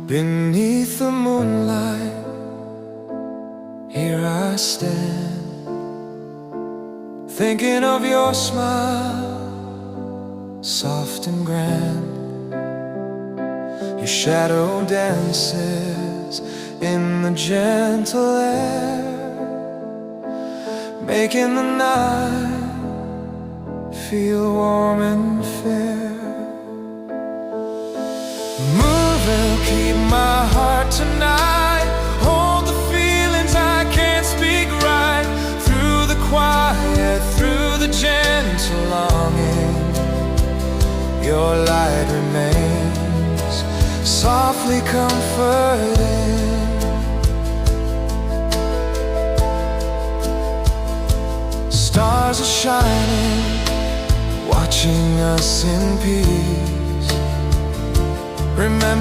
Beneath the moonlight, here I stand, thinking of your smile, soft and grand. Your shadow dances in the gentle air, making the night feel warm and fair. Move and keep my heart tonight. Hold the feelings I can't speak right. Through the quiet, through the gentle longing, your light remains softly comforting. Stars are shining, watching us in peace. Remember